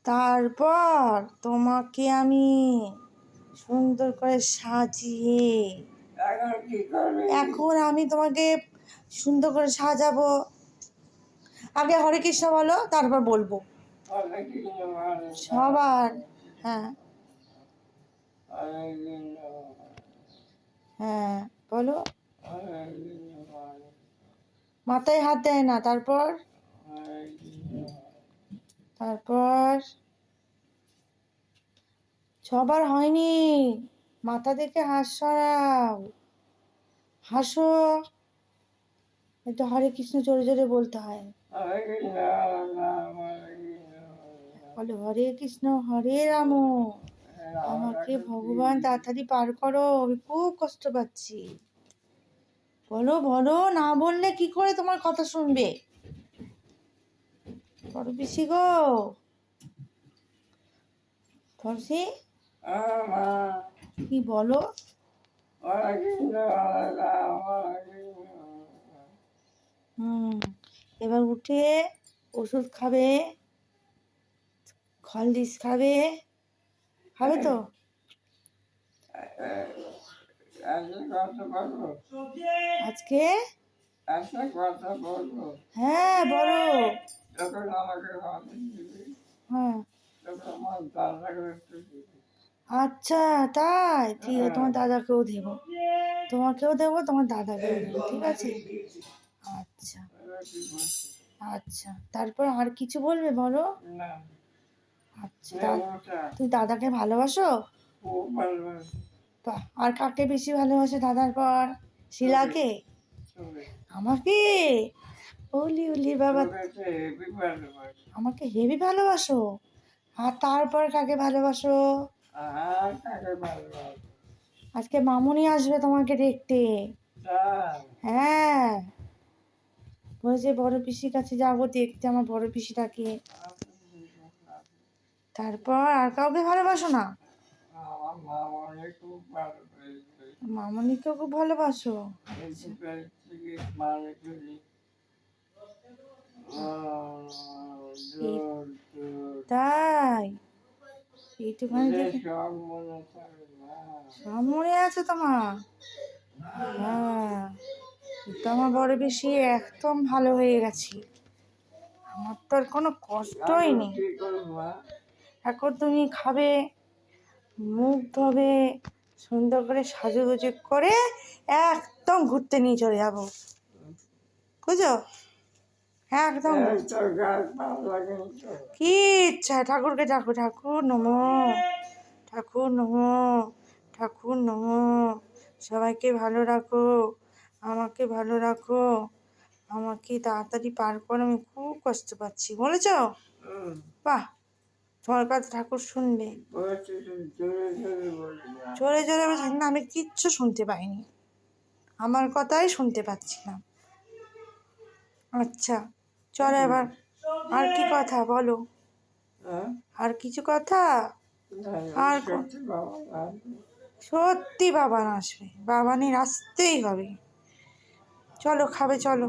তারপর তোমাকে আমি সুন্দর করে সাজিয়ে এখন আমি তোমাকে সুন্দর করে সাজাবো। আগে হরে কৃষ্ণ বলো, তারপর বলবো সবার। হ্যাঁ হ্যাঁ বলো। মাথায় হাত দেয় না। তারপর তারপর সবার হয়নি, মাথা থেকে হাত সরাও, হাসো। একটু হরে কৃষ্ণ জোরে জোরে বলতে হয়। বলো হরে কৃষ্ণ হরে রাম, আমাকে ভগবান তাড়াতাড়ি পার করো, আমি খুব কষ্ট পাচ্ছি। বলো বলো, না বললে কি করে তোমার কথা শুনবে? বড় পিসি গো, ধরছি কি বলো? এবার উঠে ওষুধ খাবে, হরলিক্স খাবে, খাবে তো? আজকে হ্যাঁ বলো। হ্যাঁ আচ্ছা তাই, ঠিক আছে, তোমার দাদাকেও দেবো, তোমাকেও দেবো, তোমার দাদাকেও দেবো, ঠিক আছে? আচ্ছা আচ্ছা, তারপর আর কিছু বলবে বলো? আচ্ছা, তুমি দাদাকে ভালোবাসো? বাহ, আর কাকে বেশি ভালোবাসে দাদার পর? শিলাকে? আমাকে? ওলি ওলি বাবা, আমাকে হেভি ভালোবাসো। আর তারপর কাকে ভালোবাসো? আজকে মামুনি আসবে তোমাকে দেখতে। হ্যাঁ বলছে বড় পিসির কাছে যাবো দেখতে, আমার বড় পিসিটাকে। তারপর আর কাউকে ভালোবাসো না? মামুনিকেও খুব ভালোবাসো? তাই, এইটুখানি দেখে সব মনে আছে তোমার? হ্যাঁ, তো আমার বড় বেশি একদম ভালো হয়ে গেছি, আমার তো আর কোনো কষ্টই নেই। এখন তুমি খাবে, মুখ ধোবে, সুন্দর করে সাজুগুজু করে একদম ঘুরতে নিয়ে চলে যাবো, বুঝো? একদম কি ইচ্ছা, ঠাকুরকে ডাকো, ঠাকুর নমো, ঠাকুর নমো, ঠাকুর নমো, সবাইকে ভালো রাখো, আমাকে ভালো রাখো, আমাকে তাড়াতাড়ি পার করো, আমি খুব কষ্ট পাচ্ছি, বলেছ? বাহ, তোমার কথা ঠাকুর শুনবে। জোরে জোরে বলছি না, আমি কিচ্ছু শুনতে পাইনি, আমার কথাই শুনতে পাচ্ছি না। আচ্ছা চলো এবার আর কি কথা বলো, আর কিছু কথা? আর সত্যি বাবান আসবে, বাবানের আসতেই হবে। চলো খাবে, চলো।